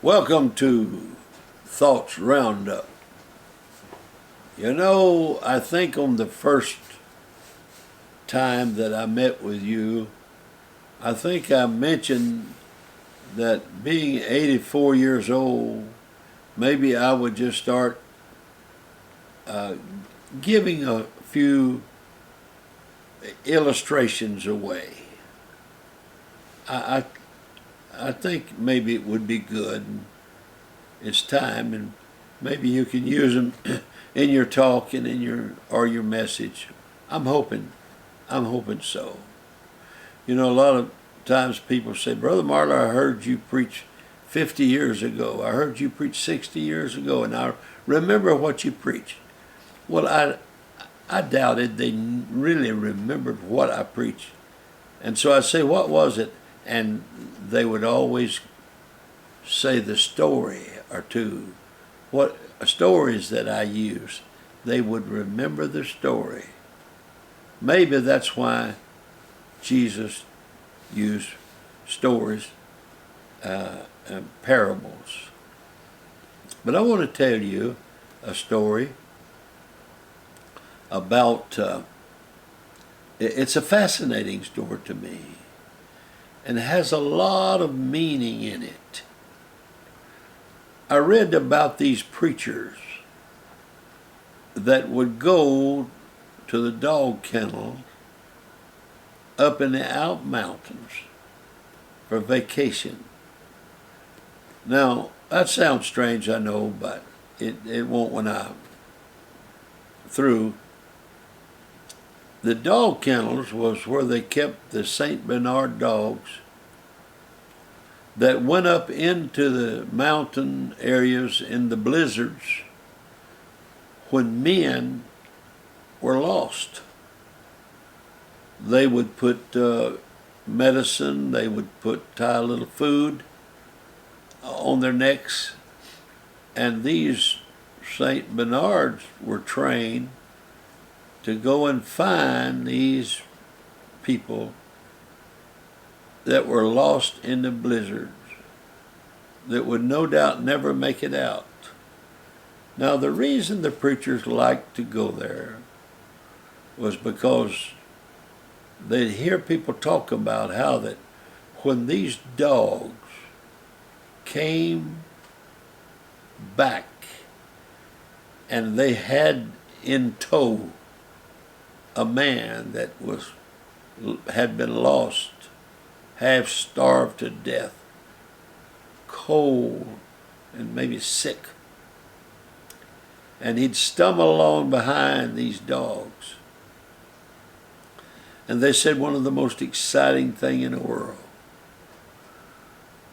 Welcome to Thoughts Roundup. You know, I think on the first time that I met with you, I think I mentioned that being 84 years old, maybe I would just start giving a few illustrations away. I think maybe it would be good. It's time, and maybe you can use them in your talk and in your message. I'm hoping so. You know, a lot of times people say, "Brother Marler, I heard you preach 50 years ago. I heard you preach 60 years ago, and I remember what you preached." Well, I doubted they really remembered what I preached, and so I say, "What was it?" And they would always say the story or two. What stories that I use, they would remember the story. Maybe that's why Jesus used stories and parables. But I want to tell you a story about, it's a fascinating story to me, and has a lot of meaning in it. I read about these preachers that would go to the Dog Kennel up in the Alp Mountains for vacation. Now, that sounds strange, I know, but it won't when I'm through. The dog kennels was where they kept the St. Bernard dogs that went up into the mountain areas in the blizzards when men were lost. They would put medicine, they would tie a little food on their necks, and these St. Bernards were trained to go and find these people that were lost in the blizzards, that would no doubt never make it out. Now, the reason the preachers liked to go there was because they'd hear people talk about how that when these dogs came back and they had in tow a man that had been lost, half starved to death, cold and maybe sick, and he'd stumble along behind these dogs. And they said one of the most exciting thing in the world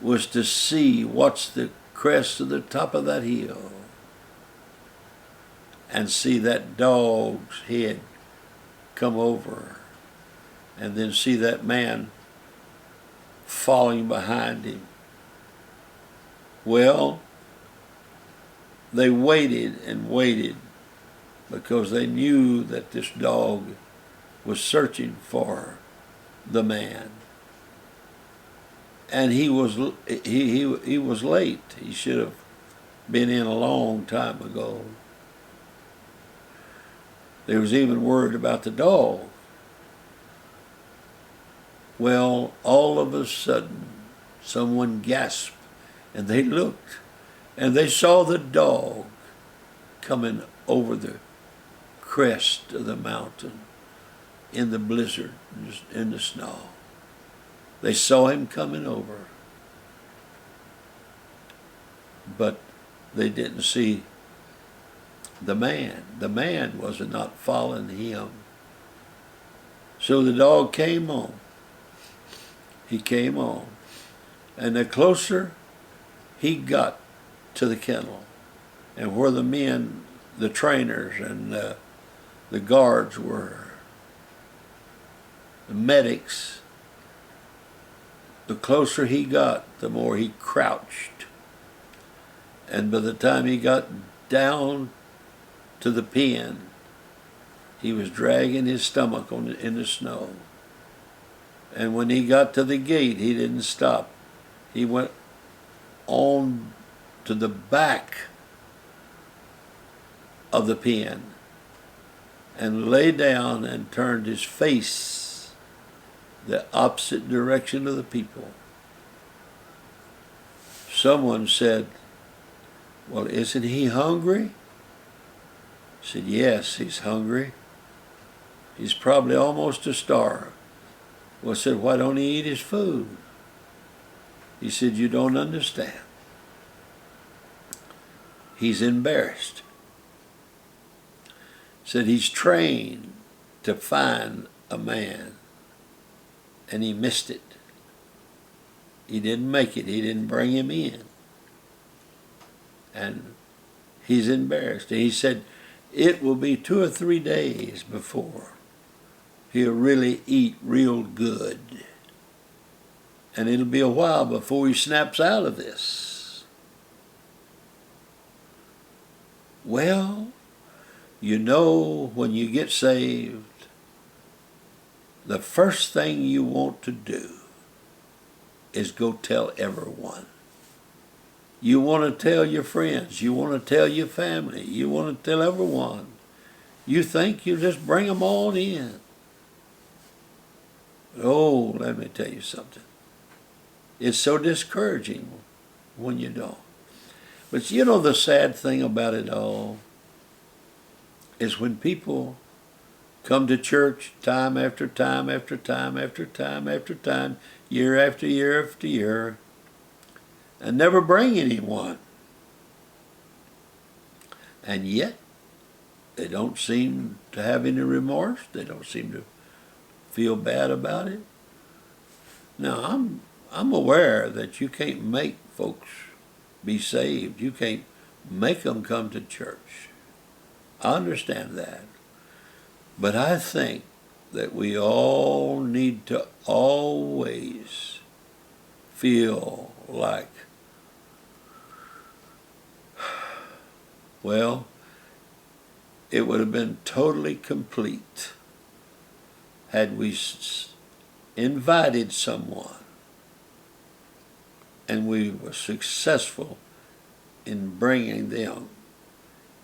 was to see what's the crest of the top of that hill and see that dog's head come over, and then see that man following behind him. Well, they waited and waited because they knew that this dog was searching for the man. And he was late. He should have been in a long time ago. They was even worried about the dog. Well, all of a sudden, someone gasped, and they looked, and they saw the dog coming over the crest of the mountain in the blizzard, in the snow. They saw him coming over, but they didn't see the man. The man was not following him. So the dog came on. He came on. And the closer he got to the kennel, and where the men, the trainers and the guards were, the medics, the closer he got, the more he crouched. And by the time he got down to the pen, he was dragging his stomach in the snow. And when he got to the gate, he didn't stop. He went on to the back of the pen and lay down and turned his face the opposite direction of the people. Someone said, "Well, isn't he hungry?" He said, "Yes, he's hungry. He's probably almost to starve." Well, I said, "Why don't he eat his food?" He said, "You don't understand. He's embarrassed." Said he's trained to find a man, and he missed it. He didn't make it. He didn't bring him in. And he's embarrassed. And he said it will be 2 or 3 days before he'll really eat real good. And it'll be a while before he snaps out of this. Well, you know, when you get saved, the first thing you want to do is go tell everyone. You want to tell your friends. You want to tell your family. You want to tell everyone. You think you just bring them all in. Oh, let me tell you something. It's so discouraging when you don't. But you know the sad thing about it all is when people come to church time after time after time after time after time, year after year after year, and never bring anyone. And yet, they don't seem to have any remorse. They don't seem to feel bad about it. Now, I'm aware that you can't make folks be saved. You can't make them come to church. I understand that. But I think that we all need to always feel like, well, it would have been totally complete had we invited someone and we were successful in bringing them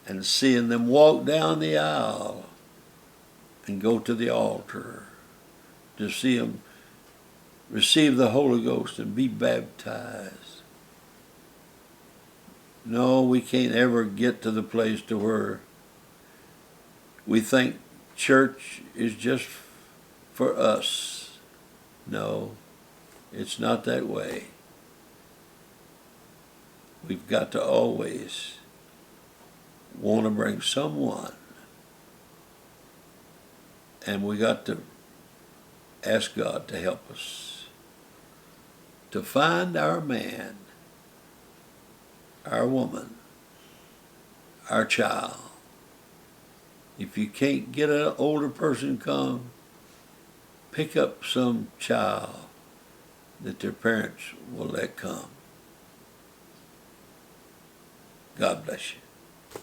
and seeing them walk down the aisle and go to the altar, to see them receive the Holy Ghost and be baptized. No, we can't ever get to the place to where we think church is just for us. No, it's not that way. We've got to always want to bring someone, and we got to ask God to help us to find our man, our woman, our child. If you can't get an older person to come, pick up some child that their parents will let come. God bless you.